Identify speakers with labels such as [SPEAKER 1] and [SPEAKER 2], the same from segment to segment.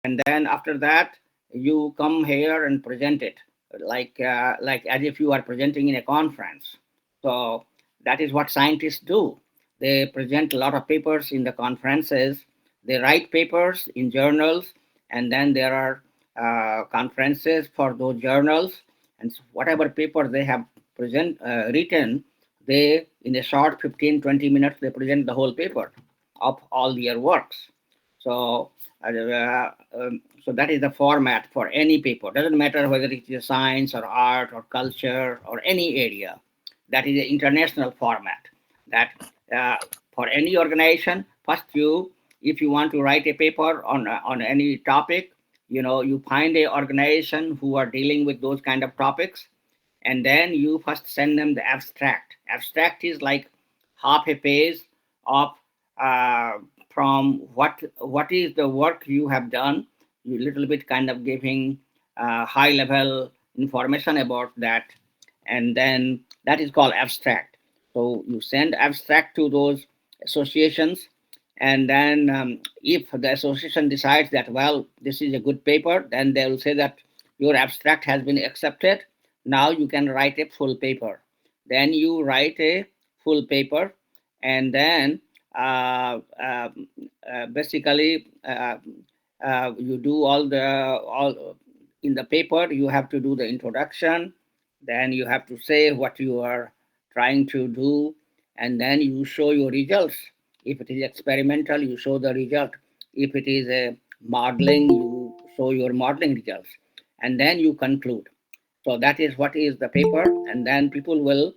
[SPEAKER 1] and then after that you come here and present it like as if you are presenting in a conference. So that is what scientists do. They present a lot of papers in the conferences. They write papers in journals, and then there are conferences for those journals, and whatever paper they have written, they in a short 15-20 minutes they present the whole paper of all their works. So so that is the format for any paper. Doesn't matter whether it is science or art or culture or any area. That is an international format. That uh, for any organization, first you, if you want to write a paper on any topic, you find a organization who are dealing with those kind of topics, and then you first send them the abstract. Abstract is like half a page of uh, from what is the work you have done. You little bit kind of giving high level information about that, and then that is called abstract. So you send abstract to those associations, and then if the association decides that, well, this is a good paper, then they will say that your abstract has been accepted. Now you can write a full paper. Then you write a full paper, and then basically you do all in the paper. You have to do the introduction, then you have to say what you are trying to do, and then you show your results. If it is experimental, you show the result. If it is a modeling, you show your modeling results, and then you conclude. So that is what is the paper, and then people will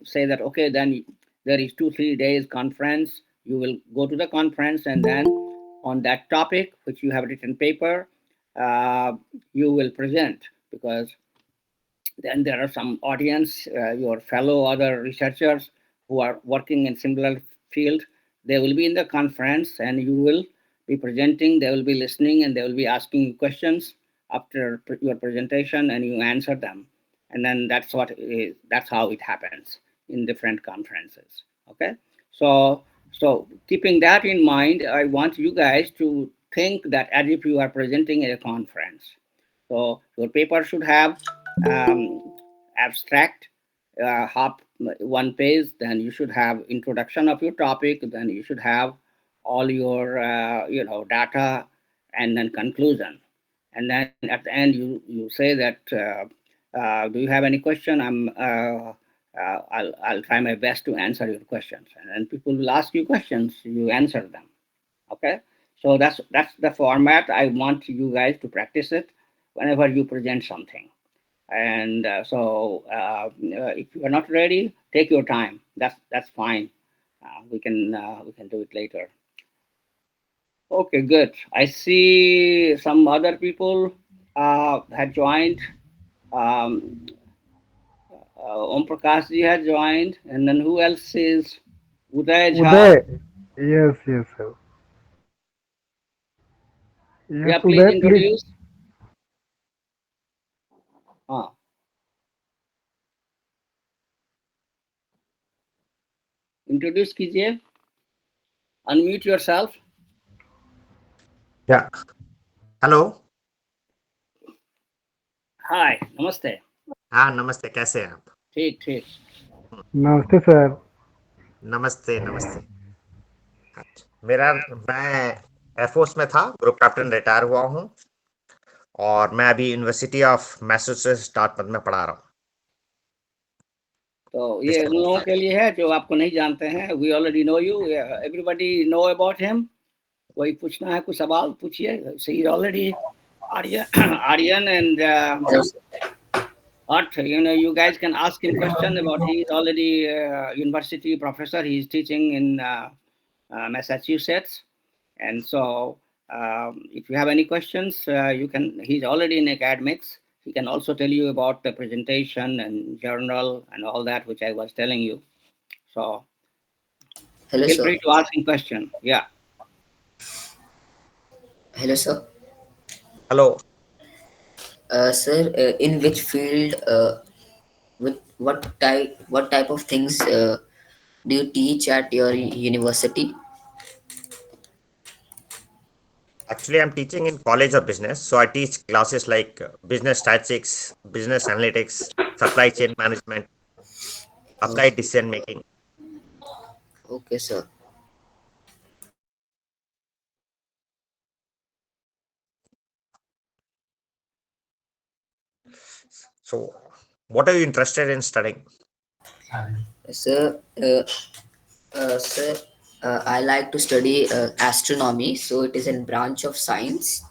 [SPEAKER 1] say that, okay, then there is 2-3 days conference. You will go to the conference, and then on that topic which you have written paper, uh, you will present, because then there are some audience, your fellow other researchers who are working in similar field. They will be in the conference, and you will be presenting. They will be listening, and they will be asking you questions after your presentation, and you answer them. And then that's how it happens in different conferences. Okay, so keeping that in mind, I want you guys to think that as if you are presenting at a conference. So your paper should have um, abstract, half one page. Then you should have introduction of your topic. Then you should have all your data, and then conclusion. And then at the end you say that, do you have any question? I'll try my best to answer your questions. And then people will ask you questions. You answer them. Okay, so that's the format. I want you guys to practice it whenever you present something. And if you are not ready, take your time. That's fine. We can do it later. Okay, good. I see some other people had joined. um, Om Prakash ji had joined, and then who else is Uday Jha?
[SPEAKER 2] Uday, yes, yes, sir. Yes,
[SPEAKER 1] Yeah, please
[SPEAKER 2] Uday, please.
[SPEAKER 1] introduce. uh, Introduce कीजिए. Unmute yourself.
[SPEAKER 3] Yeah. Hello.
[SPEAKER 1] Hi, namaste.
[SPEAKER 3] हाँ नमस्ते, कैसे हैं आप?
[SPEAKER 1] ठीक ठीक.
[SPEAKER 2] Namaste, sir.
[SPEAKER 3] नमस्ते नमस्ते. अच्छा, मैं एयरफोर्स में था, ग्रुप कैप्टन रिटायर हुआ हूँ, और मैं अभी यूनिवर्सिटी ऑफ मैसेचुसेट्स डार्टमouth में पढ़ा रहा हूँ.
[SPEAKER 1] तो ये उन लोगों के लिए है जो आपको नहीं जानते हैं. We already know you. Everybody know about him. कोई पूछना है, कुछ सवाल पूछिए. She is already Aryan and Art. You guys can ask him question about. He is already university professor. He is teaching in Massachusetts, and so if you have any questions, you can. He's already in academics. He can also tell you about the presentation and journal and all that, which I was telling you. So
[SPEAKER 4] Hello,
[SPEAKER 1] feel
[SPEAKER 4] sir.
[SPEAKER 1] free to ask him question. Yeah.
[SPEAKER 4] Hello, sir.
[SPEAKER 3] Hello.
[SPEAKER 4] Sir, in which field, with what type of things do you teach at your university?
[SPEAKER 3] Actually, I'm teaching in College of Business. So I teach classes like business statistics, business analytics, supply chain management,
[SPEAKER 4] Oh,
[SPEAKER 3] applied decision making.
[SPEAKER 4] okay, sir.
[SPEAKER 3] So, what are you interested in studying?
[SPEAKER 4] Sir, sir, I like to study astronomy. So it is a branch of science.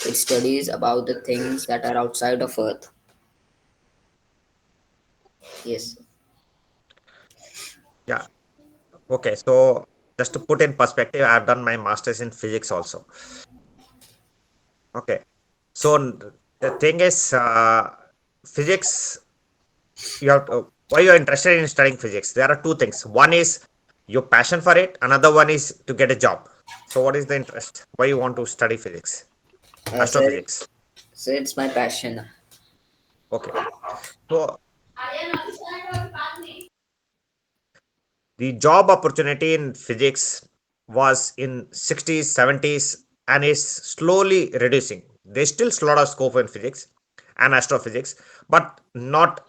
[SPEAKER 4] It studies about the things that are outside of Earth. Yes.
[SPEAKER 3] Yeah. Okay. So, just to put in perspective, I've done my master's in physics also. Okay. So, the thing is, physics, you have to, why you're interested in studying physics? There are two things. One is your passion for it, another one is to get a job. So, what is the interest? Why you want to study physics,
[SPEAKER 4] Sir,
[SPEAKER 3] astrophysics?
[SPEAKER 4] sir, it's my passion.
[SPEAKER 3] Okay. So, the job opportunity in physics was in 60s, 70s, and is slowly reducing. There's still a lot of scope in physics and astrophysics, but not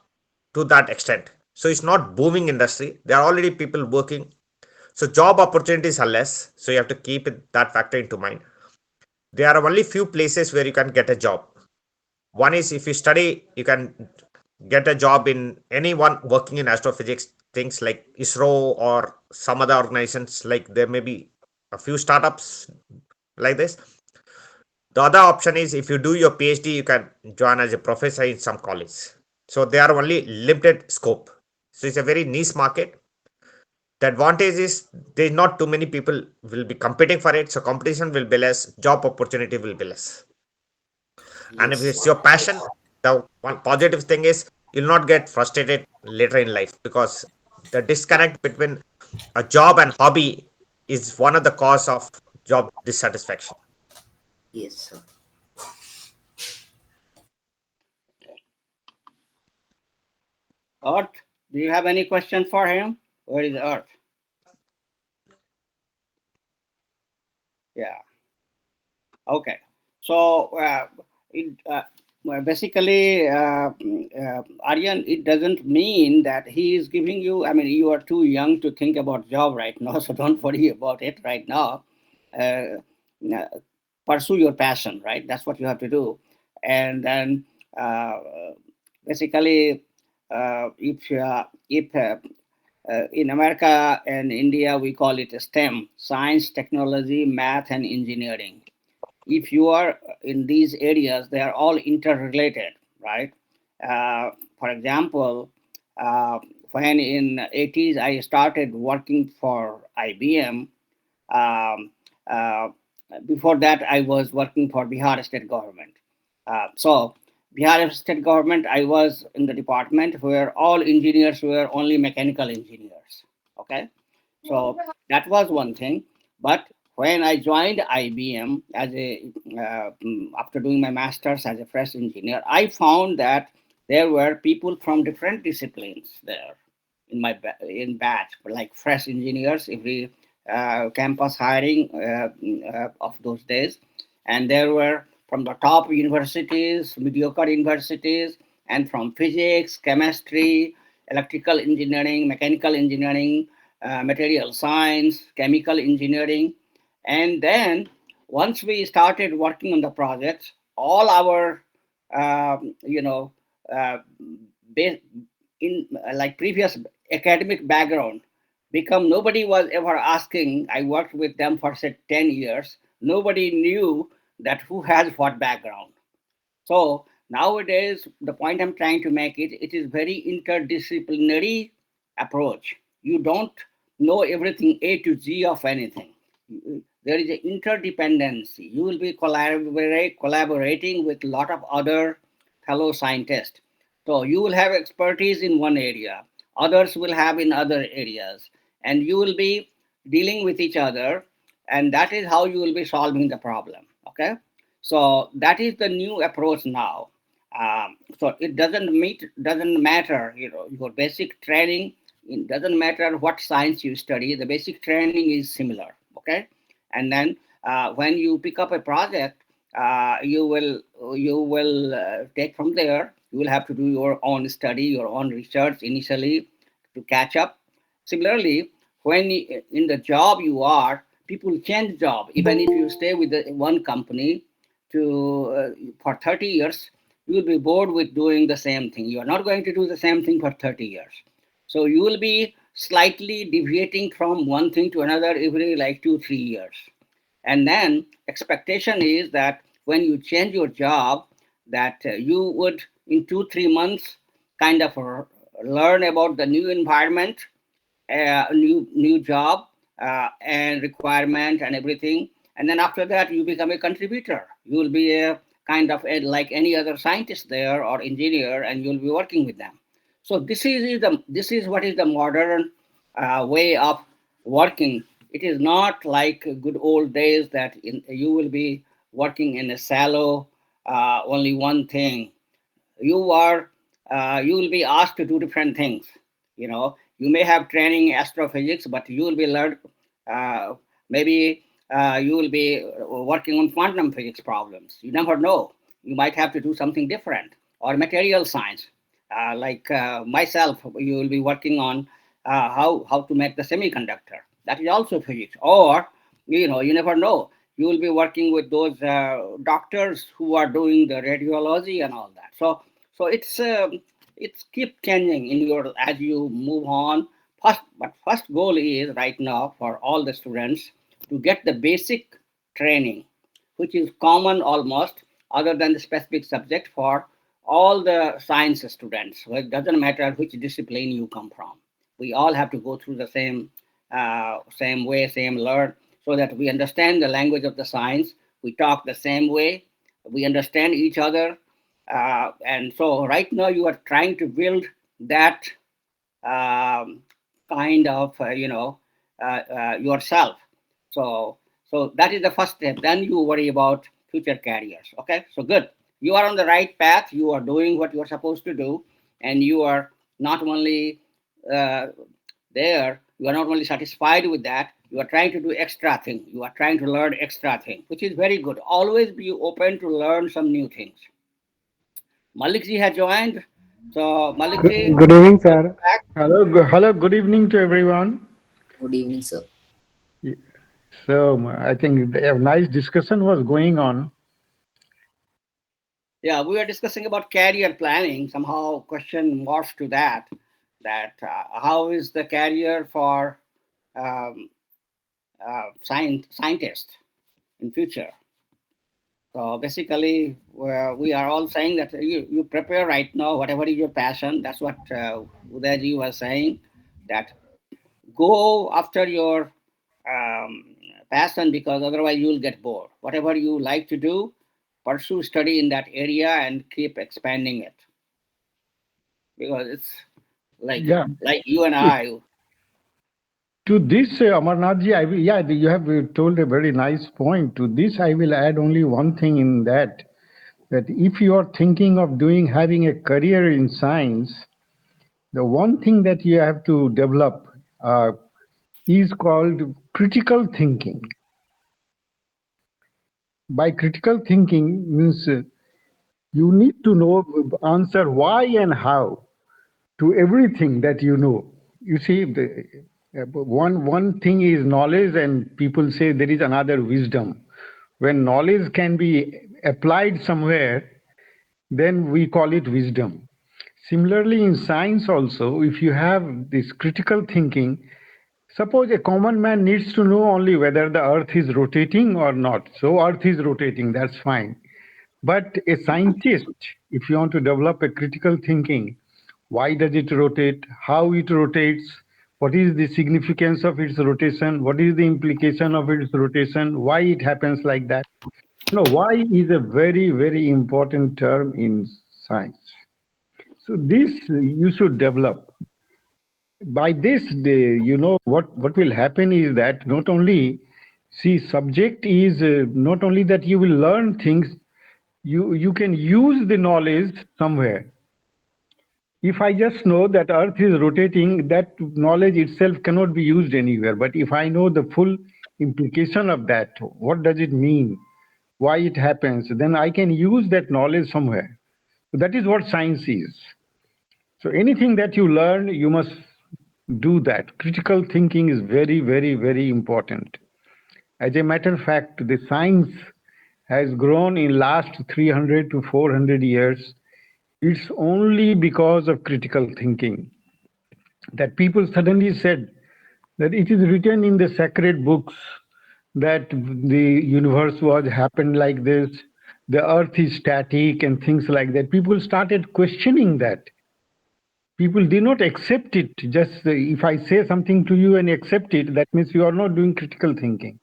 [SPEAKER 3] to that extent. So it's not booming industry. There are already people working. So job opportunities are less. So you have to keep that factor into mind. There are only few places where you can get a job. One is if you study, you can get a job in anyone working in astrophysics, things like ISRO or some other organizations, like there may be a few startups like this. The other option is if you do your PhD, you can join as a professor in some college. So they are only limited scope. So it's a very niche market. The advantage is there's not too many people will be competing for it. So competition will be less, job opportunity will be less. And if
[SPEAKER 4] Yes.
[SPEAKER 3] it's your passion, the one positive thing is you'll not get frustrated later in life, because the disconnect between a job and hobby is one of the cause of job dissatisfaction.
[SPEAKER 4] Yes, sir.
[SPEAKER 1] Earth, do you have any question for him? Where is Earth? Yeah. Okay. So basically, Aryan, it doesn't mean that he is giving you. I mean, you are too young to think about job right now, so don't worry about it right now. Uh, uh, Pursue your passion, right? That's what you have to do, and then uh, basically, if in America and India we call it STEM: science, technology, math, and engineering. If you are in these areas, they are all interrelated, right? For example, uh, when in 80s I started working for IBM. um, uh, Before that I was working for Bihar state government. So Bihar state government, I was in the department where all engineers were only mechanical engineers. Okay, so that was one thing. But when I joined IBM as after doing my masters as a fresh engineer, I found that there were people from different disciplines there in in batch, like fresh engineers every campus hiring of those days, and there were from the top universities, mediocre universities, and from physics, chemistry, electrical engineering, mechanical engineering, material science, chemical engineering. And then once we started working on the projects, all our, you know, uh, in like previous academic background become, nobody was ever asking. I worked with them for say 10 years. Nobody knew that who has what background. So nowadays, the point I'm trying to make it, it is very interdisciplinary approach. You don't know everything A to Z of anything. There is an interdependency. You will be collaborating with a lot of other fellow scientists. So you will have expertise in one area, others will have in other areas, and you will be dealing with each other, and that is how you will be solving the problem. Okay, so that is the new approach now. So it doesn't matter, your basic training. It doesn't matter what science you study. The basic training is similar. Okay, and then when you pick up a project, you will take from there. You will have to do your own study, your own research initially to catch up. Similarly, when in the job you are, people change job. Even if you stay with the one company for 30 years, you will be bored with doing the same thing. You are not going to do the same thing for 30 years. So you will be slightly deviating from one thing to another every like 2 3 years. And then expectation is that when you change your job, that you would in 2 3 months kind of learn about the new environment, new job, and requirement and everything. And then after that, you become a contributor. You will be a kind of like any other scientist there or engineer, and you'll be working with them. So this is what is the modern way of working. It is not like good old days that you will be working in a silo, only one thing. You will be asked to do different things. You may have training astrophysics, but you will be learned, maybe you will be working on quantum physics problems. You never know. You might have to do something different, or material science, like myself. You will be working on how to make the semiconductor. That is also physics. Or you never know. You will be working with those doctors who are doing the radiology and all that. So it's keep changing in your as you move on. First goal is right now for all the students to get the basic training, which is common almost, other than the specific subject for all the science students. So it doesn't matter which discipline you come from. We all have to go through the same way, same learn, so that we understand the language of the science. We talk the same way. We understand each other. And so right now you are trying to build that um, kind of, yourself. So that is the first step. Then you worry about future careers. Okay, so good. You are on the right path. You are doing what you are supposed to do, and you are not only uh, there. You are not only satisfied with that. You are trying to do extra thing. You are trying to learn extra thing, which is very good. Always be open to learn some new things. Malik ji has joined. So Malik ji,
[SPEAKER 2] Good evening,
[SPEAKER 1] welcome
[SPEAKER 2] sir.
[SPEAKER 1] back.
[SPEAKER 5] Hello, good evening to everyone.
[SPEAKER 4] Good evening, sir.
[SPEAKER 5] So I think a nice discussion was going on.
[SPEAKER 1] Yeah, we were discussing about career planning. Somehow, question morphed to that. That how is the career for um, scientist in future? So basically, we are all saying that you prepare right now, whatever is your passion. That's what Uday was saying. That go after your passion, because otherwise you will get bored. Whatever you like to do, pursue study in that area and keep expanding it, because it's like
[SPEAKER 5] Yeah.
[SPEAKER 1] like you and I.
[SPEAKER 5] To this, Amarnathji, you have told a very nice point. To this, I will add only one thing in that if you are thinking of having a career in science, the one thing that you have to develop uh, is called critical thinking. By critical thinking means you need to know answer why and how to everything that you know. You see, one thing is knowledge, and people say there is another wisdom. When knowledge can be applied somewhere, then we call it wisdom. Similarly, in science also, if you have this critical thinking, suppose a common man needs to know only whether the earth is rotating or not. So earth is rotating, that's fine. But a scientist, if you want to develop a critical thinking, why does it rotate? How it rotates? What is the significance of its rotation? What is the implication of its rotation? Why it happens like that? No, why is a very, very important term in science. So this you should develop. By this, what will happen is that not only, see, subject is not only that you will learn things, you can use the knowledge somewhere. If I just know that earth is rotating, that knowledge itself cannot be used anywhere. But if I know the full implication of that. What does it mean? Why it happens? Then I can use that knowledge somewhere. So that is what science is. So anything that you learn, you must do that. Critical thinking is very, very, very important. As a matter of fact, the science has grown in last 300 to 400 years. It's only because of critical thinking that people suddenly said that it is written in the sacred books that the universe was happened like this, the earth is static and things like that. People started questioning that. People did not accept it. Just if I say something to you and you accept it, that means you are not doing critical thinking.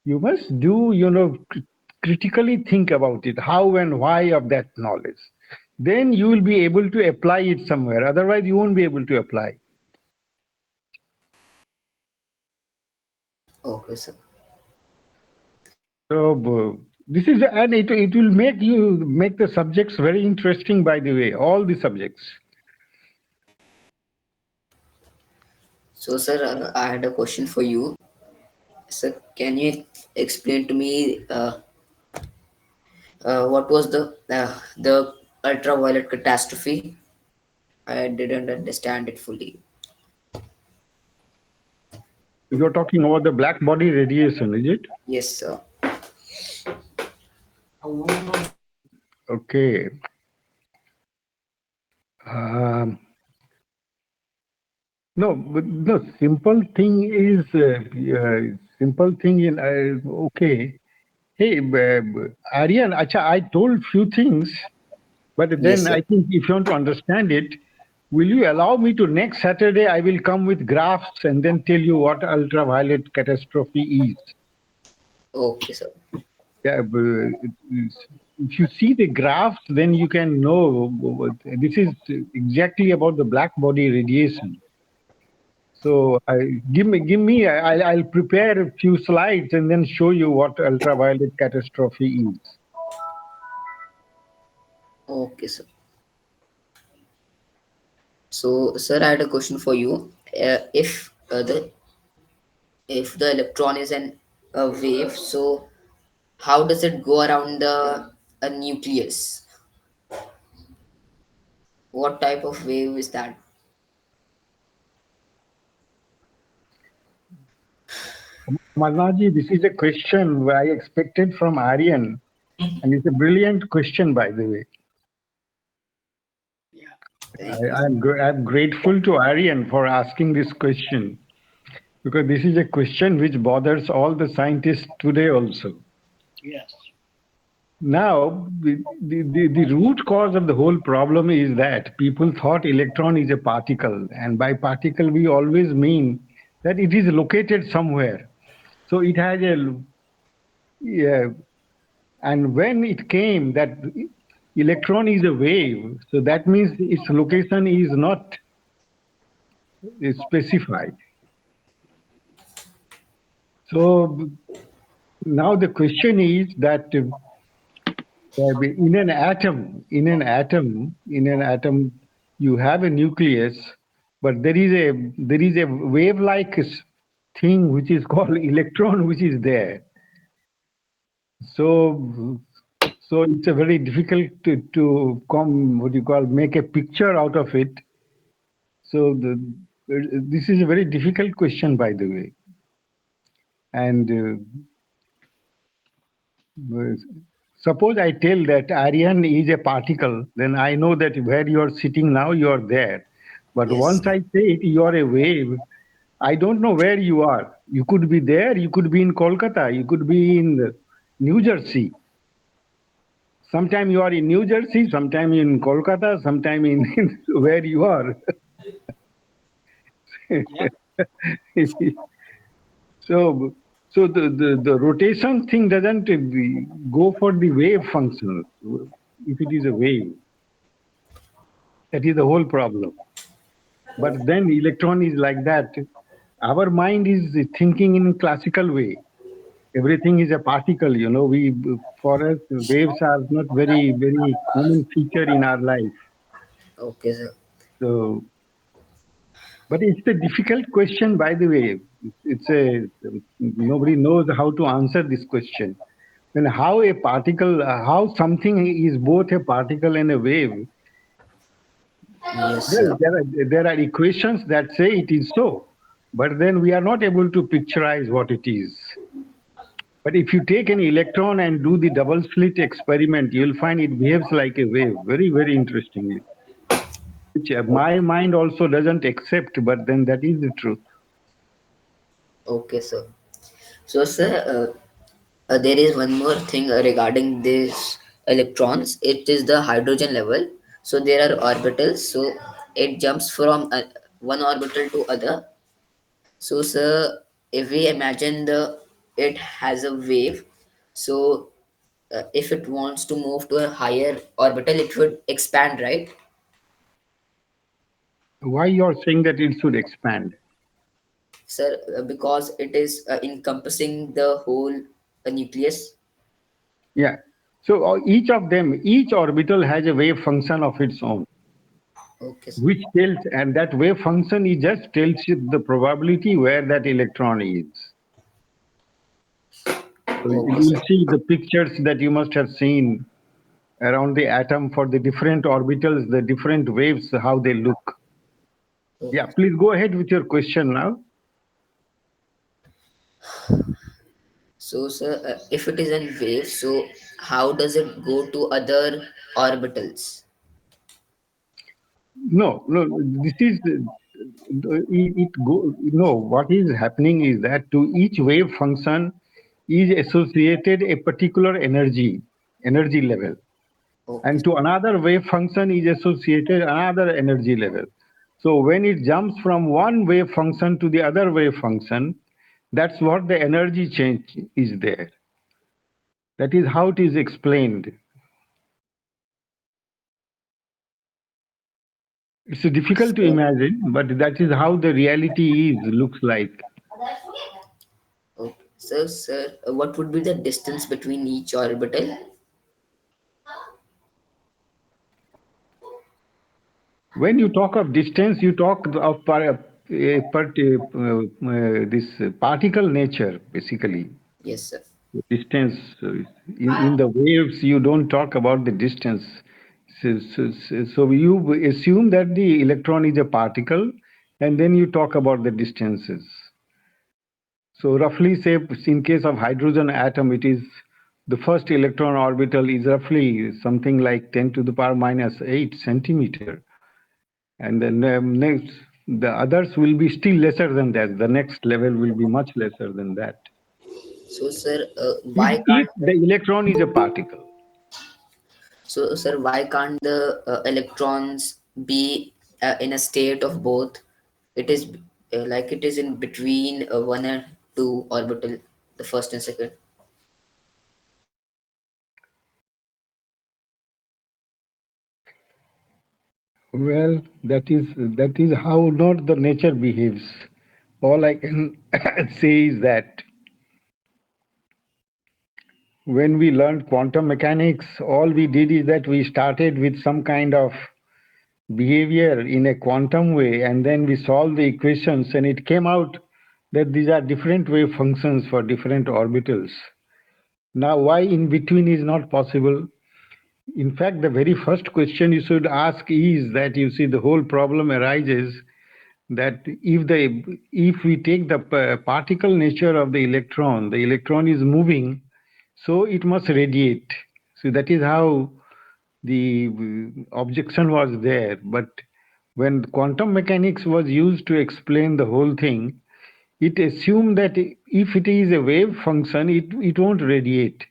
[SPEAKER 5] You must do, critically think about it, how and why of that knowledge. Then you will be able to apply it somewhere. Otherwise, you won't be able to apply.
[SPEAKER 4] Okay, sir.
[SPEAKER 5] So this is, and it will make the subjects very interesting. By the way, all the subjects.
[SPEAKER 4] So, sir, I had a question for you. Sir, can you explain to me what was the ultraviolet catastrophe? I didn't understand it fully.
[SPEAKER 5] You're talking about the black body radiation, is it?
[SPEAKER 4] Yes, sir.
[SPEAKER 5] Okay. No, but the simple thing is simple thing in okay. Hey, Aryan, acha, I told few things, but
[SPEAKER 4] Yes,
[SPEAKER 5] then
[SPEAKER 4] sir.
[SPEAKER 5] I think if you want to understand it, will you allow me to next Saturday? I will come with graphs and then tell you what ultraviolet catastrophe is.
[SPEAKER 4] Okay, sir.
[SPEAKER 5] Yeah, if you see the graphs, then you can know this is exactly about the black body radiation. So give me. I'll prepare a few slides and then show you what ultraviolet catastrophe is.
[SPEAKER 4] Okay, sir. So, sir, I had a question for you. If the electron is a wave, so how does it go around the a nucleus? What type of wave is that?
[SPEAKER 5] Amarnathji, this is a question I expected from Aryan, and it's a brilliant question, by the way.
[SPEAKER 1] Yeah.
[SPEAKER 4] Thank you.
[SPEAKER 5] I'm grateful to Aryan for asking this question, because this is a question which bothers all the scientists today also.
[SPEAKER 1] Yes.
[SPEAKER 5] Now, the root cause of the whole problem is that people thought electron is a particle, and by particle we always mean that it is located somewhere. So it has yeah, and when it came that electron is a wave, so that means its location is not specified. So now the question is that in an atom, you have a nucleus, but there is a wave-like thing which is called electron, which is there. So it's a very difficult to come, what you call, make a picture out of it. So this is a very difficult question, by the way. And suppose I tell that Aryan is a particle, then I know that where you are sitting now, you are there. But
[SPEAKER 4] Yes.
[SPEAKER 5] once I say it, you are a wave, I don't know where you are. You could be there, you could be in Kolkata, you could be in New Jersey. Sometime you are in New Jersey, sometime in Kolkata, sometime in where you are.
[SPEAKER 1] Yeah.
[SPEAKER 5] So, so the rotation thing doesn't go for the wave function. If it is a wave, that is the whole problem. But then electron is like that. Our mind is thinking in classical way. Everything is a particle. We, for us, waves are not very common feature in our life.
[SPEAKER 4] Okay, sir.
[SPEAKER 5] So, but it's a difficult question, by the way. it's a nobody knows how to answer this question. Then how a particle, how something is both a particle and a wave?
[SPEAKER 4] Yes,
[SPEAKER 5] Well,
[SPEAKER 4] sir.
[SPEAKER 5] there are equations that say it is so, but then we are not able to picturize what it is. But if you take an electron and do the double slit experiment, you'll find it behaves like a wave, very, very interestingly, which my mind also doesn't accept, but then that is the truth.
[SPEAKER 4] Okay, sir. So, sir, there is one more thing regarding this electrons. It is the hydrogen level. So there are orbitals. So it jumps from one orbital to other. So, sir, if we imagine the it has a wave, so if it wants to move to a higher orbital, it would expand, right,
[SPEAKER 5] Why you're saying that it should expand?
[SPEAKER 4] sir? Because it is encompassing the whole nucleus.
[SPEAKER 5] Yeah. So each of them, each orbital has a wave function of its own,
[SPEAKER 4] Okay, sir.
[SPEAKER 5] which tells, and that wave function is just tells you the probability where that electron is. So
[SPEAKER 4] Okay,
[SPEAKER 5] you will
[SPEAKER 4] sir.
[SPEAKER 5] see the pictures that you must have seen around the atom for the different orbitals, the different waves, how they look. Yeah,
[SPEAKER 4] Okay.
[SPEAKER 5] please go ahead with your question now.
[SPEAKER 4] So, sir, if it is in wave, so how does it go to other orbitals?
[SPEAKER 5] No, no, this is it go. No, what is happening is that to each wave function is associated a particular energy level,
[SPEAKER 4] Okay.
[SPEAKER 5] and to another wave function is associated another energy level. So when it jumps from one wave function to the other wave function, that's what the energy change is there. That is how it is explained. It's difficult to
[SPEAKER 4] So,
[SPEAKER 5] imagine, but that is how the reality is, looks like.
[SPEAKER 4] okay. So, sir, what would be the distance between each orbital?
[SPEAKER 5] When you talk of distance, you talk of this particle nature, basically.
[SPEAKER 4] Yes, sir.
[SPEAKER 5] Distance, in the waves, you don't talk about the distance. So you assume that the electron is a particle, and then you talk about the distances. So roughly, say, in case of hydrogen atom, it is the first electron orbital is roughly something like 10 to the power minus 8 centimeter. And then next, the others will be still lesser than that. The next level will be much lesser than that.
[SPEAKER 4] So, sir,
[SPEAKER 5] If the electron is a particle.
[SPEAKER 4] why can't the electrons be in a state of both? It is like it is in between one and two orbital, the first and second.
[SPEAKER 5] Well, that is how not the nature behaves. All I can say is that when we learned quantum mechanics, all we did is that we started with some kind of behavior in a quantum way, and then we solved the equations, and it came out that these are different wave functions for different orbitals. Now, why in between is not possible? In fact, the very first question you should ask is that you see the whole problem arises that if we take the particle nature of the electron is moving, so it must radiate. So that is how the objection was there. But when quantum mechanics was used to explain the whole thing, it assumed that if it is a wave function, it won't radiate.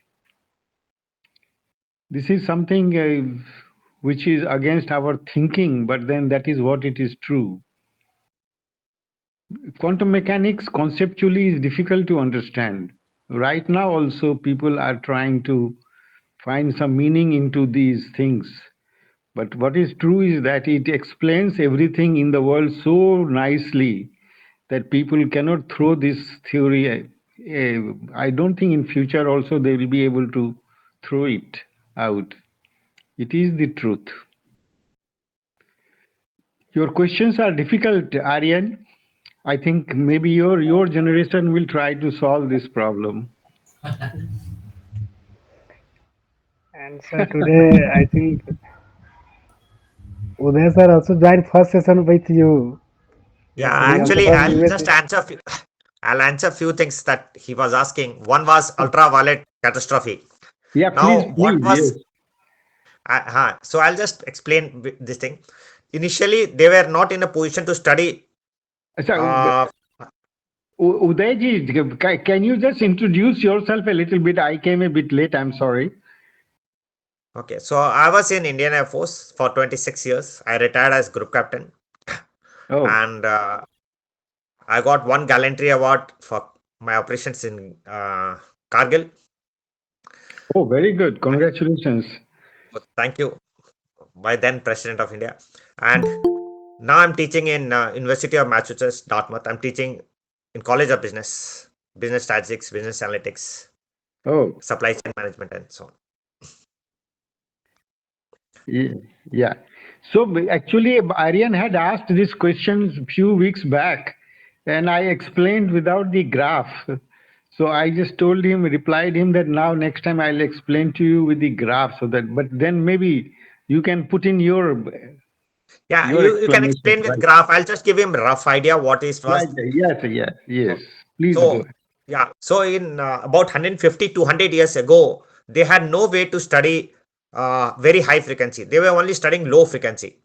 [SPEAKER 5] This is something which is against our thinking, but then that is what it is true. Quantum mechanics conceptually is difficult to understand. Right now also people are trying to find some meaning into these things. But what is true is that it explains everything in the world so nicely that people cannot throw this theory. I don't think in future also they will be able to throw it out. It is the truth. Your questions are difficult, Aryan. I think maybe your generation will try to solve this problem.
[SPEAKER 2] And sir, today I think Uday sir also joined first session with you.
[SPEAKER 3] Yeah,
[SPEAKER 2] He also
[SPEAKER 3] actually,
[SPEAKER 2] from
[SPEAKER 3] I'll just
[SPEAKER 2] USA.
[SPEAKER 3] answer. I'll answer few things that he was asking. One was ultraviolet catastrophe.
[SPEAKER 5] Yeah, please,
[SPEAKER 3] Now, what
[SPEAKER 5] please, yes.
[SPEAKER 3] was so I'll just explain this thing. Initially, they were not in a position to study.
[SPEAKER 5] So,
[SPEAKER 3] Uh,
[SPEAKER 5] Udayji, can you just introduce yourself a little bit? I came a bit late. I'm sorry.
[SPEAKER 3] okay, so I was in Indian Air Force for 26 years. I retired as group captain,
[SPEAKER 5] Oh,
[SPEAKER 3] and I got one gallantry award for my operations in Kargil.
[SPEAKER 5] oh, very good. Congratulations.
[SPEAKER 3] So thank you, by then President of India. And now I'm teaching in University of Massachusetts, Dartmouth. I'm teaching in College of Business, Business Statistics, Business Analytics,
[SPEAKER 5] Oh,
[SPEAKER 3] Supply Chain Management, and so on.
[SPEAKER 5] yeah. So actually, Aryan had asked these questions a few weeks back, and I explained without the graph. So I just told him, replied him that now next time I'll explain to you with the graph. So that, but then maybe you can put in
[SPEAKER 3] Yeah,
[SPEAKER 5] your
[SPEAKER 3] you can
[SPEAKER 5] explanation,
[SPEAKER 3] explain with
[SPEAKER 5] right?
[SPEAKER 3] graph. I'll just give him rough idea what is
[SPEAKER 5] Right.
[SPEAKER 3] was.
[SPEAKER 5] Yes. Yes. Yes. Please go
[SPEAKER 3] So
[SPEAKER 5] ahead.
[SPEAKER 3] yeah, so in about 150 to 100 years ago, they had no way to study very high frequency. They were only studying low frequency.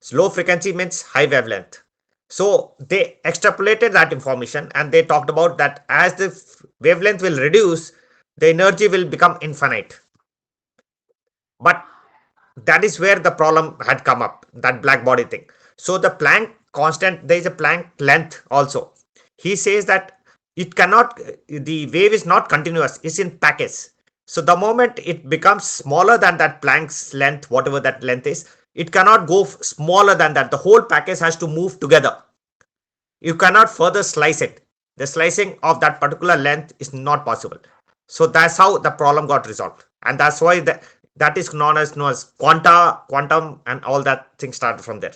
[SPEAKER 3] So low frequency means high wavelength. So they extrapolated that information and they talked about that as the wavelength will reduce, the energy will become infinite. But that is where the problem had come up, that black body thing. So the Planck constant, there is a Planck length also. He says that it cannot, the wave is not continuous, it's in packets. So the moment it becomes smaller than that Planck's length, whatever that length is, it cannot go smaller than that. The whole package has to move together. You cannot further slice it. The slicing of that particular length is not possible. So that's how the problem got resolved, and that's why that is known as quantum, and all that thing started from there.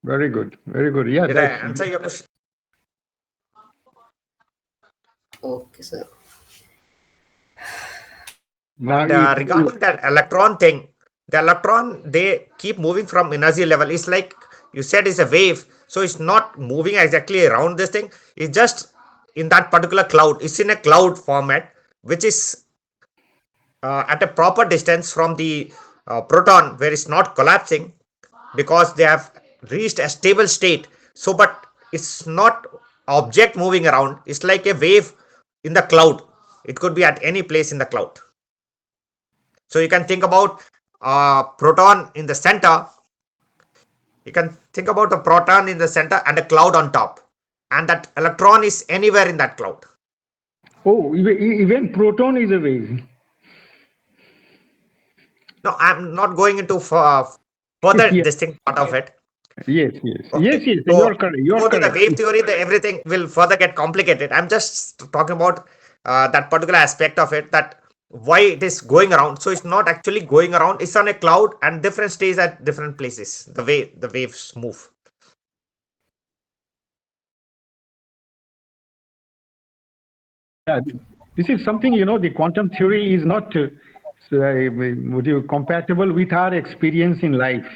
[SPEAKER 5] Very good. Very good. Yeah,
[SPEAKER 3] Did I
[SPEAKER 5] that's
[SPEAKER 3] answer your question?
[SPEAKER 4] Okay, sir.
[SPEAKER 5] now
[SPEAKER 3] And
[SPEAKER 5] you.
[SPEAKER 3] regarding that electron thing, the electron, they keep moving from energy level. It's like you said, it's a wave, so it's not moving exactly around this thing. It's just in that particular cloud. It's in a cloud format, which is at a proper distance from the proton, where it's not collapsing because they have reached a stable state. So but it's not object moving around, it's like a wave in the cloud. It could be at any place in the cloud. So you can think about proton in the center. You can think about the proton in the center and a cloud on top, and that electron is anywhere in that cloud.
[SPEAKER 5] Oh, even proton is a wave.
[SPEAKER 3] No, I'm not going into further
[SPEAKER 5] Yes,
[SPEAKER 3] distinct part of it.
[SPEAKER 5] yes, yes,
[SPEAKER 3] Okay.
[SPEAKER 5] yes, yes. You
[SPEAKER 3] So
[SPEAKER 5] are correct.
[SPEAKER 3] to
[SPEAKER 5] You are
[SPEAKER 3] go to the
[SPEAKER 5] correct.
[SPEAKER 3] wave theory, everything will further get complicated. I'm just talking about that particular aspect of it, that why it is going around. So it's not actually going around. It's on a cloud and different stays at different places. The way the waves move.
[SPEAKER 5] Yeah, this is something, the quantum theory is not compatible with our experience in life.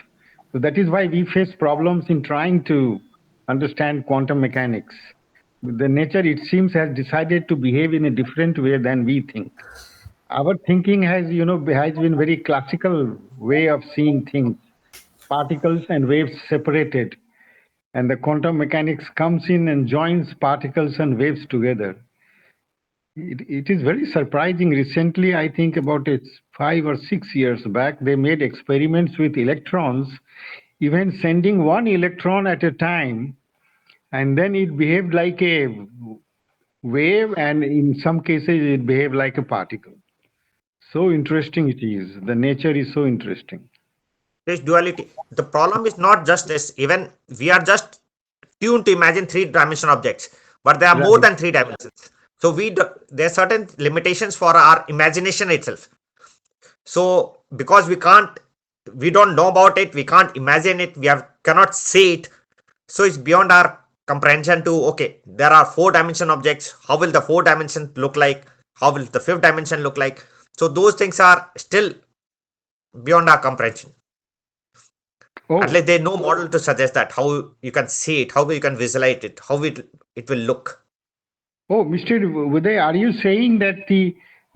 [SPEAKER 5] So that is why we face problems in trying to understand quantum mechanics. The nature, it seems, has decided to behave in a different way than we think. Our thinking has been very classical way of seeing things, particles and waves separated. And the quantum mechanics comes in and joins particles and waves together. It is very surprising. Recently, I think about 5 or 6 years back, they made experiments with electrons, even sending one electron at a time, and then it behaved like a wave, and in some cases, it behaved like a particle. So interesting it is. The nature is so interesting.
[SPEAKER 3] There's duality. The problem is not just this. Even we are just tuned to imagine three-dimensional objects, but there are more
[SPEAKER 5] Right.
[SPEAKER 3] than three dimensions. So there are certain limitations for our imagination itself. So because we don't know about it, we can't imagine it, cannot say it. So it's beyond our comprehension to, okay, there are four dimension objects. How will the four dimension look like? How will the fifth dimension look like? So those things are still beyond our comprehension. At
[SPEAKER 5] Oh,
[SPEAKER 3] least there is no model to suggest that how you can see it, how you can visualize it, how it will look.
[SPEAKER 5] oh, Mr. Uday, are you saying that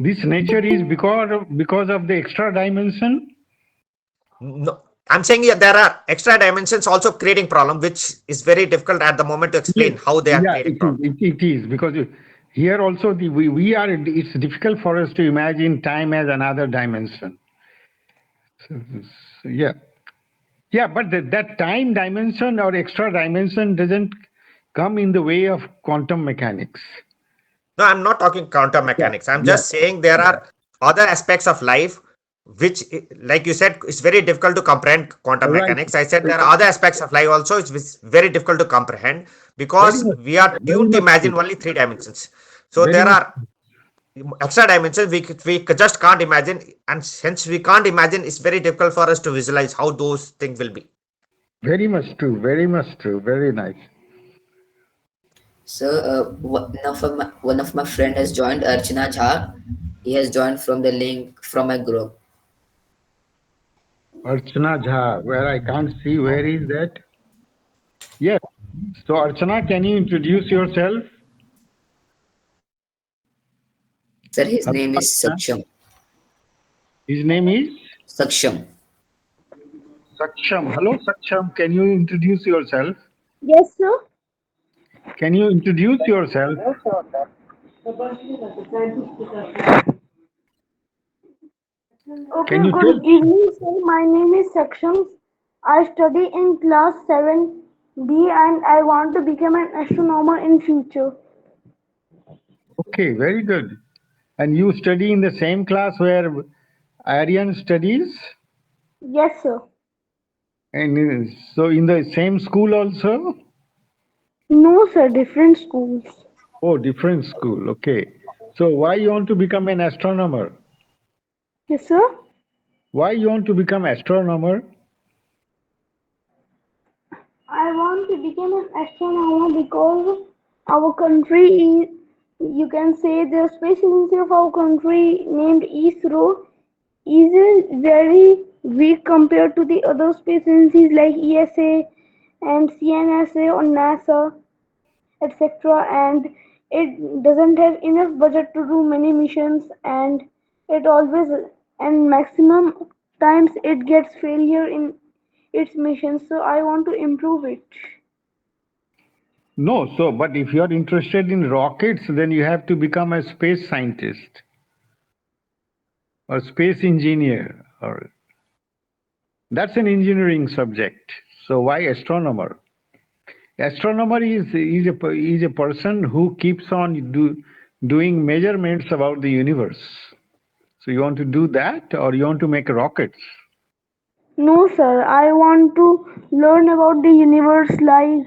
[SPEAKER 5] this nature is because of the extra dimension?
[SPEAKER 3] No, I'm saying, yeah, there are extra dimensions also creating problem, which is very difficult at the moment to
[SPEAKER 5] Yes,
[SPEAKER 3] explain how they are
[SPEAKER 5] yeah,
[SPEAKER 3] creating
[SPEAKER 5] it is.
[SPEAKER 3] problem.
[SPEAKER 5] It is because here also we are. It's difficult for us to imagine time as another dimension. So, yeah, yeah, but that time dimension or extra dimension doesn't come in the way of quantum mechanics.
[SPEAKER 3] No, I'm not talking quantum
[SPEAKER 5] Yeah,
[SPEAKER 3] mechanics. I'm
[SPEAKER 5] yeah,
[SPEAKER 3] just saying there
[SPEAKER 5] yeah.
[SPEAKER 3] are other aspects of life which, like you said, it's very difficult to comprehend quantum
[SPEAKER 5] Right.
[SPEAKER 3] mechanics. I said there are other aspects of life also which is very difficult to comprehend
[SPEAKER 5] Very
[SPEAKER 3] because
[SPEAKER 5] much,
[SPEAKER 3] we are
[SPEAKER 5] very
[SPEAKER 3] tuned to
[SPEAKER 5] much true.
[SPEAKER 3] imagine only three dimensions. So
[SPEAKER 5] Very
[SPEAKER 3] there
[SPEAKER 5] much,
[SPEAKER 3] are extra dimensions we just can't imagine, and since we can't imagine, it's very difficult for us to visualize how those things will be.
[SPEAKER 5] very much true. Very much true. Very nice.
[SPEAKER 4] So one of my friend has joined, Archana Jha. He has joined from the link from my group.
[SPEAKER 5] Archana Jha, where I can't see. Where is that? Yes. So Archana, can you introduce yourself?
[SPEAKER 4] Sir, his
[SPEAKER 5] Hello,
[SPEAKER 4] name is
[SPEAKER 5] Archana.
[SPEAKER 4] Saksham.
[SPEAKER 5] His name is
[SPEAKER 4] Saksham.
[SPEAKER 5] Saksham. Hello, Saksham. Can you introduce yourself?
[SPEAKER 6] Yes, sir.
[SPEAKER 5] Can you introduce yourself?
[SPEAKER 6] Okay,
[SPEAKER 5] Can you
[SPEAKER 6] good
[SPEAKER 5] tell?
[SPEAKER 6] evening, sir. My name is Saksham. I study in class 7B and I want to become an astronomer in future.
[SPEAKER 5] Okay, very good. And you study in the same class where Aryan studies?
[SPEAKER 6] Yes, sir.
[SPEAKER 5] And so in the same school also?
[SPEAKER 6] No, sir, different schools.
[SPEAKER 5] Oh, different school. Okay. So why you want to become an astronomer?
[SPEAKER 6] Yes, sir.
[SPEAKER 5] Why you want to become astronomer?
[SPEAKER 6] I want to become an astronomer because our country is, you can say, the space agency of our country named ISRO is very weak compared to the other space agencies like ESA and CNSA or NASA, etc. And it doesn't have enough budget to do many missions, and it always and maximum times it gets failure in its missions. So I want to improve it.
[SPEAKER 5] No, so but if you are interested in rockets, then you have to become a space scientist or space engineer, or that's an engineering subject. So why astronomer? Astronomer is a person who keeps on doing measurements about the universe. So you want to do that, or you want to make rockets?
[SPEAKER 6] No, sir. I want to learn about the universe, like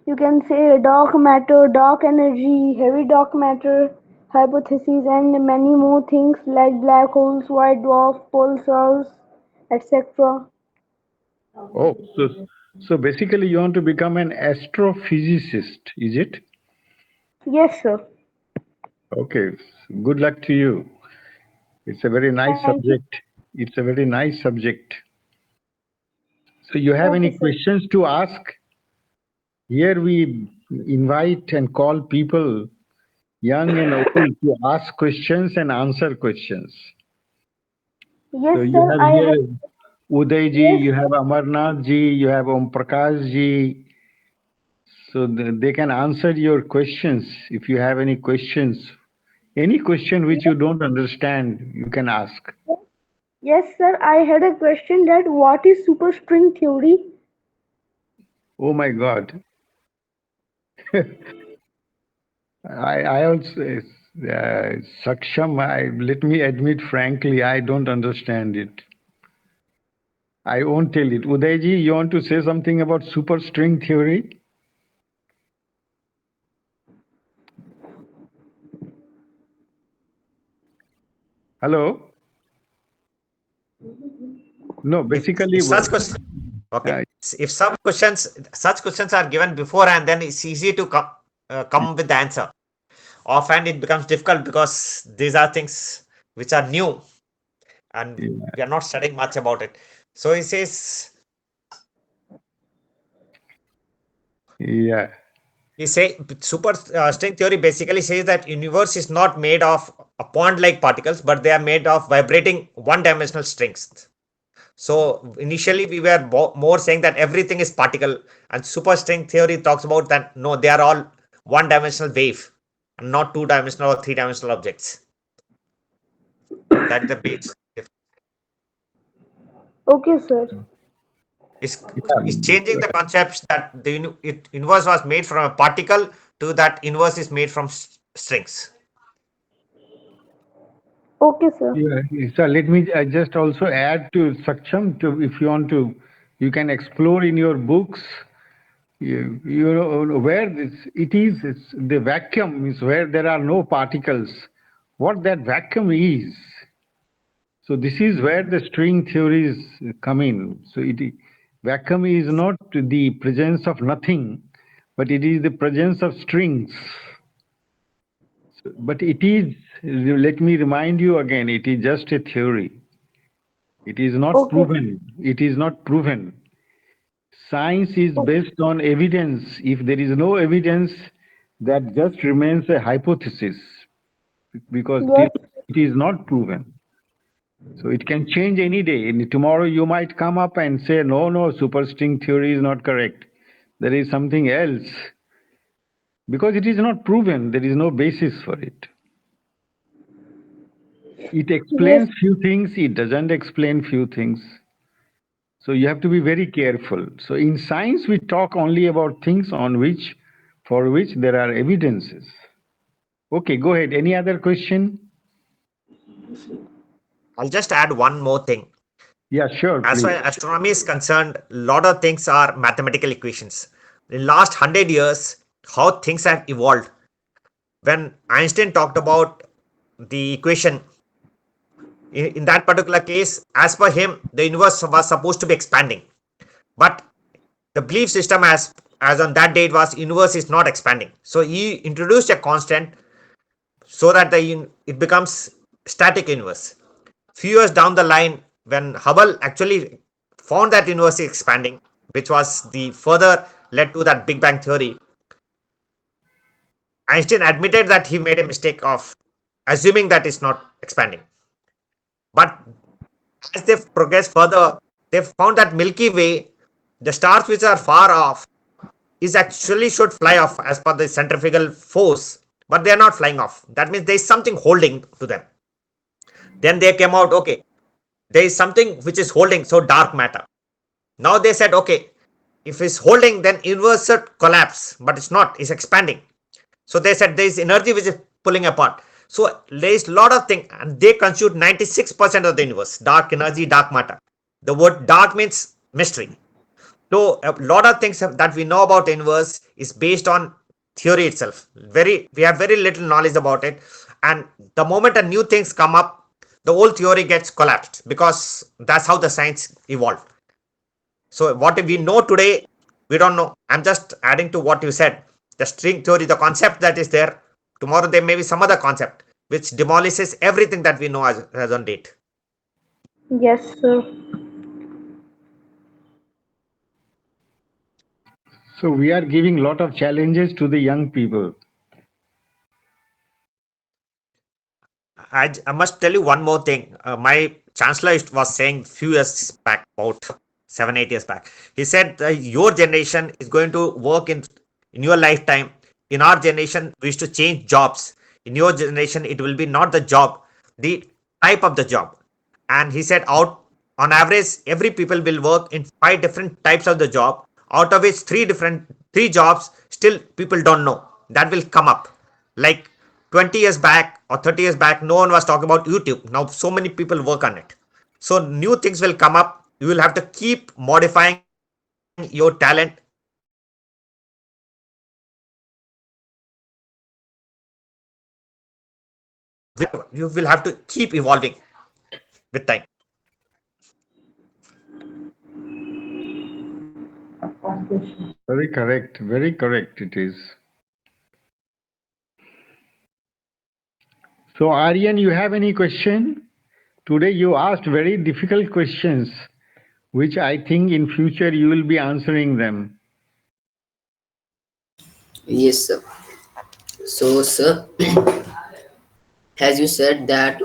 [SPEAKER 6] you can say dark matter, dark energy, heavy dark matter, hypotheses, and many more things like black holes, white dwarfs, pulsars, etc.
[SPEAKER 5] Oh, so basically you want to become an astrophysicist, is it?
[SPEAKER 6] Yes, sir.
[SPEAKER 5] Okay, good luck to you. It's a very nice
[SPEAKER 6] Thank you.
[SPEAKER 5] subject. It's a very nice subject. So you have
[SPEAKER 6] Okay,
[SPEAKER 5] any
[SPEAKER 6] sir.
[SPEAKER 5] questions to ask? Here we invite and call people, young and old, to ask questions and answer questions. So
[SPEAKER 6] Yes,
[SPEAKER 5] you
[SPEAKER 6] sir.
[SPEAKER 5] have
[SPEAKER 6] I have.
[SPEAKER 5] here Uday ji,
[SPEAKER 6] Yes,
[SPEAKER 5] you have Amarnath ji, you have Om Prakash ji. So they can answer your questions. If you have any questions, any question which you don't understand, you can ask.
[SPEAKER 6] yes, sir. I had a question that what is superstring theory?
[SPEAKER 5] Oh my God. I also, Saksham, let me admit frankly, I don't understand it. I won't tell it. Udayji, you want to say something about superstring theory? Hello? No,
[SPEAKER 3] If
[SPEAKER 5] basically,
[SPEAKER 3] such question, okay. if such questions are given before, and then it's easy to come with the answer. Often it becomes difficult because these are things which are new and
[SPEAKER 5] Yeah.
[SPEAKER 3] we are not studying much about it. So he says,
[SPEAKER 5] Yeah.
[SPEAKER 3] he say super string theory basically says that universe is not made of a point-like particles, but they are made of vibrating one-dimensional strings. So initially we were more saying that everything is particle, and superstring theory talks about that no, they are all one-dimensional wave and not two-dimensional or three-dimensional objects. That's the base.
[SPEAKER 6] Okay, sir.
[SPEAKER 3] Is is changing
[SPEAKER 5] Yeah.
[SPEAKER 3] the concepts that the universe was made from a particle to that universe is made from strings.
[SPEAKER 6] Okay, sir.
[SPEAKER 5] Yeah. So let me just also add to Saksham, to if you want to, you can explore in your books. You know where this it is. It's, the vacuum is where there are no particles. What that vacuum is. So this is where the string theories come in. So vacuum is not the presence of nothing, but it is the presence of strings. But it is, let me remind you again, it is just a theory. It is not
[SPEAKER 6] Okay.
[SPEAKER 5] proven. It is not proven. Science is based on evidence. If there is no evidence, that just remains a hypothesis because
[SPEAKER 6] Yes.
[SPEAKER 5] it is not proven. So it can change any day. And tomorrow you might come up and say, no, no, superstring theory is not correct. There is something else. Because it is not proven, there is no basis for it. It
[SPEAKER 6] Yes.
[SPEAKER 5] explains few things, it doesn't explain few things. So you have to be very careful. So in science, we talk only about things for which there are evidences. Okay, go ahead. Any other question?
[SPEAKER 3] I'll just add one more thing.
[SPEAKER 5] Yeah, sure,
[SPEAKER 3] As far
[SPEAKER 5] please.
[SPEAKER 3] as astronomy is concerned, a lot of things are mathematical equations. In last 100 years, how things have evolved. When Einstein talked about the equation, in that particular case, as per him, the universe was supposed to be expanding. But the belief system as on that date was universe is not expanding. So he introduced a constant so that it becomes static universe. Few years down the line, when Hubble actually found that universe is expanding, which was the further led to that Big Bang theory, Einstein admitted that he made a mistake of assuming that it's not expanding. But as they've progressed further, they've found that Milky Way, the stars which are far off, is actually should fly off as per the centrifugal force, but they are not flying off. That means there is something holding to them. Then they came out, okay, there is something which is holding, so dark matter. Now they said, okay, if it's holding, then universe should collapse, but it's not, it's expanding. So they said there is energy which is pulling apart. So there is a lot of things, and they constitute 96% of the universe, dark energy, dark matter. The word dark means mystery. So a lot of things that we know about universe is based on theory itself. We have very little knowledge about it, and the moment a new things come up, the whole theory gets collapsed because that's how the science evolved. So what we know today, we don't know. I'm just adding to what you said. The string theory, the concept that is there. Tomorrow there may be some other concept which demolishes everything that we know as on date.
[SPEAKER 6] Yes, sir.
[SPEAKER 5] So we are giving a lot of challenges to the young people.
[SPEAKER 3] I must tell you one more thing. My chancellor was saying few years back, about 7 8 years back. He said your generation is going to work in your lifetime. In our generation, we used to change jobs. In your generation, it will be not the job, the type of the job. And he said out on average, every people will work in 5 different types of the job. Out of which three jobs still people don't know that will come up. Like 20 years back or 30 years back, no one was talking about YouTube. Now so many people work on it. So new things will come up. You will have to keep modifying your talent. You will have to keep evolving with time.
[SPEAKER 5] Very correct. Very correct it is. So, Aryan, you have any question? Today you asked very difficult questions, which I think in future you will be answering them.
[SPEAKER 4] Yes, sir. So, sir, as you said that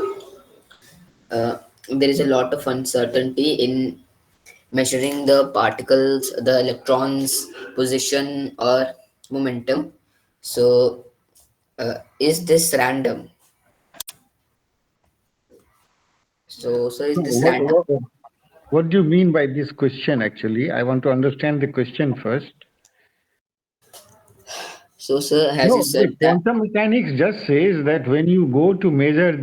[SPEAKER 4] there is a lot of uncertainty in measuring the particles, the electrons' position or momentum. So, is this random? So is
[SPEAKER 5] So
[SPEAKER 4] this random?
[SPEAKER 5] what do you mean by this question actually? I want to understand the question first.
[SPEAKER 4] So, sir, as you
[SPEAKER 5] No, the
[SPEAKER 4] said that.
[SPEAKER 5] quantum mechanics just says that when you go to measure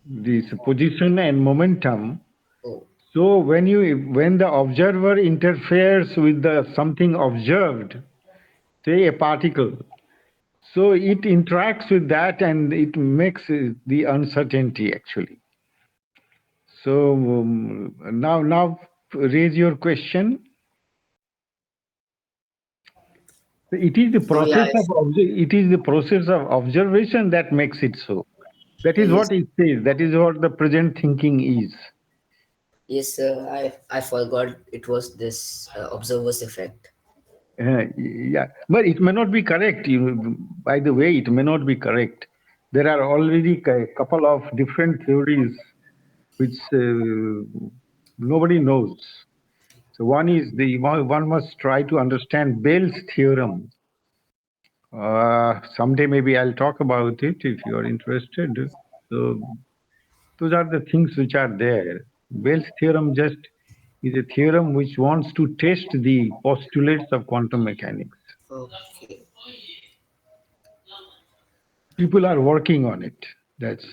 [SPEAKER 5] this position and momentum,
[SPEAKER 4] Oh,
[SPEAKER 5] so when the observer interferes with the something observed, say a particle, so it interacts with that and it makes the uncertainty actually. So now raise your question. It is the
[SPEAKER 4] so yeah,
[SPEAKER 5] process of it is the process of observation that makes it so. That is
[SPEAKER 4] yes,
[SPEAKER 5] what it says. That is what the present thinking is.
[SPEAKER 4] yes, sir. I forgot it was this observer's effect.
[SPEAKER 5] Yeah, but it may not be correct. By the way, it may not be correct. There are already a couple of different theories which nobody knows. So one is one must try to understand Bell's theorem. Someday maybe I'll talk about it if you are interested. So those are the things which are there. Bell's theorem just is a theorem which wants to test the postulates of quantum mechanics.
[SPEAKER 4] Okay.
[SPEAKER 5] People are working on it. That's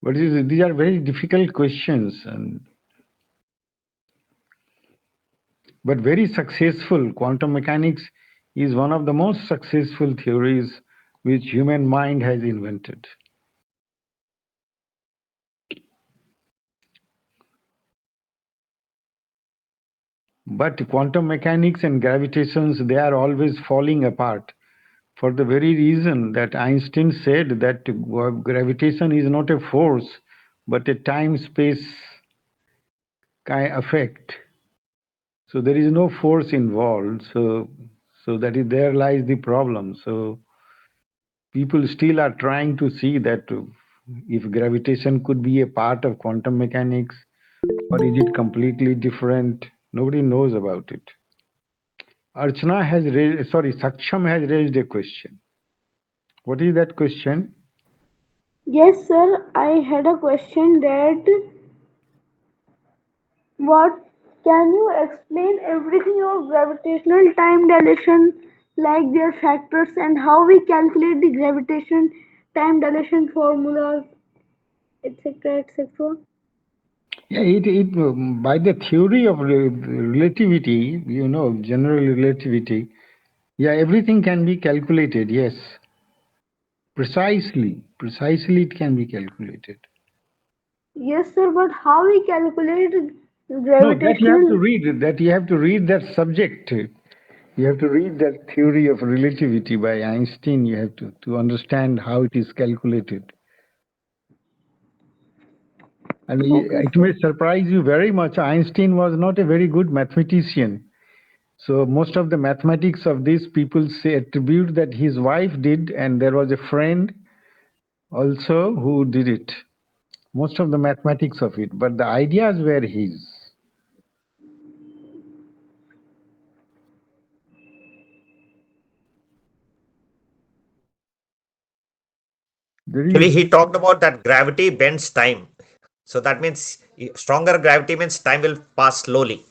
[SPEAKER 5] these are very difficult questions, but very successful. Quantum mechanics is one of the most successful theories which human mind has invented. But quantum mechanics and gravitations, they are always falling apart for the very reason that Einstein said that gravitation is not a force, but a time-space effect. So there is no force involved. So that is there lies the problem. So people still are trying to see that if gravitation could be a part of quantum mechanics, or is it completely different? Nobody knows about it. Archana has raised, sorry, Saksham has raised a question. What is that question?
[SPEAKER 6] Yes, sir. I had a question that what can you explain everything of gravitational time dilation, like their factors and how we calculate the gravitation time dilation formulas, etc., etc.?
[SPEAKER 5] Yeah, it by the theory of relativity, general relativity. Yeah, everything can be calculated. Yes, precisely, it can be calculated.
[SPEAKER 6] Yes, sir. But how we calculate
[SPEAKER 5] No, that you have to
[SPEAKER 6] gravitational?
[SPEAKER 5] read. That you have to read that subject. You have to read that theory of relativity by Einstein. You have to understand how it is calculated. And
[SPEAKER 6] Okay,
[SPEAKER 5] it
[SPEAKER 6] sir.
[SPEAKER 5] may surprise you very much. Einstein was not a very good mathematician. So most of the mathematics of these people say attribute that his wife did, and there was a friend also who did it. Most of the mathematics of it, but the ideas were his. There
[SPEAKER 3] Actually,
[SPEAKER 5] is
[SPEAKER 3] he talked about that gravity bends time. So that means stronger gravity means time will pass slowly.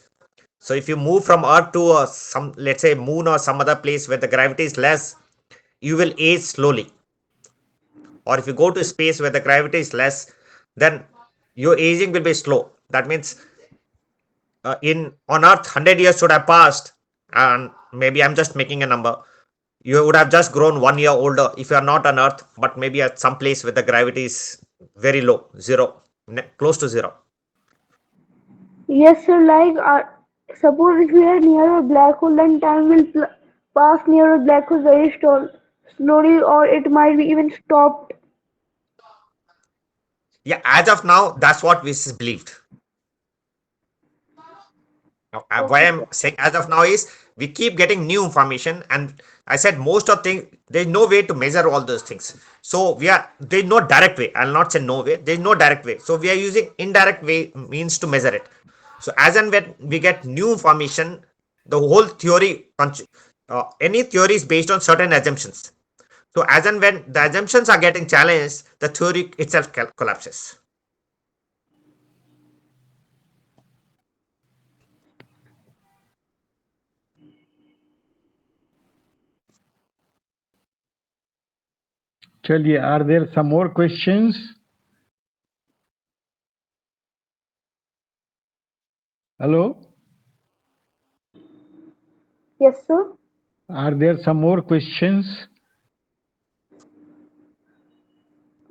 [SPEAKER 3] So if you move from Earth to some, let's say, moon or some other place where the gravity is less, you will age slowly. Or if you go to space where the gravity is less, then your aging will be slow. That means in on Earth, 100 years should have passed, and maybe I'm just making a number. You would have just grown 1 year older if you are not on Earth, but maybe at some place where the gravity is very low, zero, close to zero.
[SPEAKER 6] Yes, sir. Like, suppose if we are near a black hole, then time will pass near a black hole very slowly, or it might be even stopped.
[SPEAKER 3] Yeah, as of now, that's what we believed. Now, why
[SPEAKER 6] Okay,
[SPEAKER 3] I'm saying as of now is we keep getting new information, and I said most of things there's no way to measure all those things. So there's no direct way. I'll not say no way. There's no direct way. So we are using indirect way means to measure it. So as and when we get new information, the whole theory, any theory is based on certain assumptions. So as and when the assumptions are getting challenged, the theory itself collapses.
[SPEAKER 5] Chaliye, are there some more questions? Hello?
[SPEAKER 6] yes, sir.
[SPEAKER 5] Are there some more questions?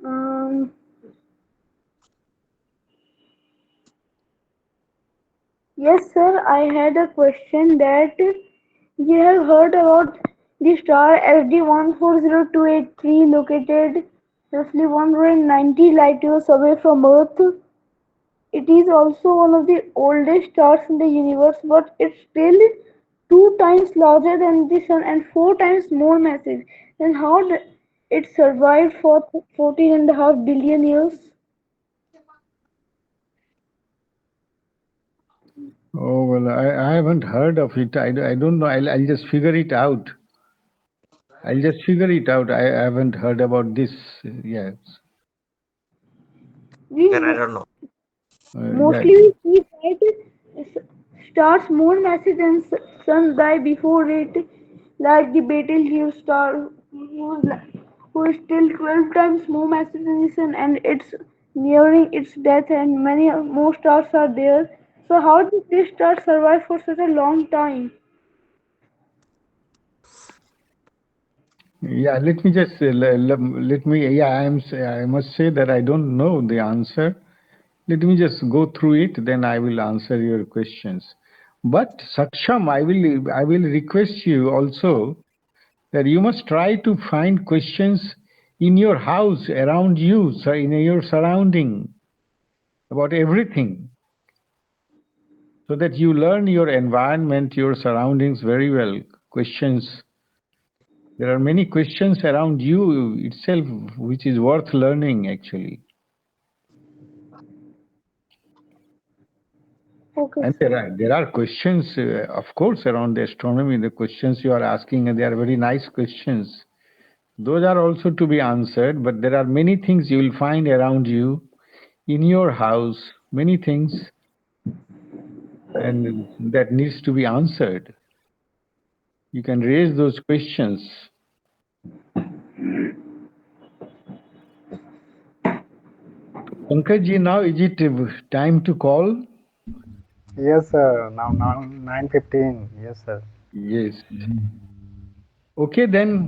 [SPEAKER 6] Um, yes, sir. I had a question that you have heard about the star SD 140283 located roughly 190 light years away from Earth. It is also one of the oldest stars in the universe, but it's still two times larger than the Sun and four times more massive. Then how did it survived for 14.5 billion years?
[SPEAKER 5] Oh, well, I haven't heard of it. I don't know. I'll just figure it out. I'll just figure it out. I haven't heard about this. Yes.
[SPEAKER 6] We
[SPEAKER 3] And I don't know.
[SPEAKER 5] Yeah.
[SPEAKER 6] mostly we see that stars more massive than Sun die before it, like the Betelgeuse star, who is still 12 times more massive than the Sun, and it's nearing its death, and many more stars are there. So how did this star survive for such a long time?
[SPEAKER 5] Yeah, let me just let me. Yeah, I must say that I don't know the answer. Let me just go through it, then I will answer your questions. But Saksham, I will request you also that you must try to find questions in your house, around you, so in your surrounding, about everything, so that you learn your environment, your surroundings very well. Questions. There are many questions around you itself, which is worth learning actually.
[SPEAKER 6] Okay,
[SPEAKER 5] And
[SPEAKER 6] sir.
[SPEAKER 5] there are questions, of course, around the astronomy. The questions you are asking, and they are very nice questions. Those are also to be answered, but there are many things you will find around you, in your house, many things, and that needs to be answered. You can raise those questions. Pankaj ji, now is it time to call?
[SPEAKER 2] Yes, sir. Now 9:15. Yes, sir.
[SPEAKER 5] Yes. Okay, then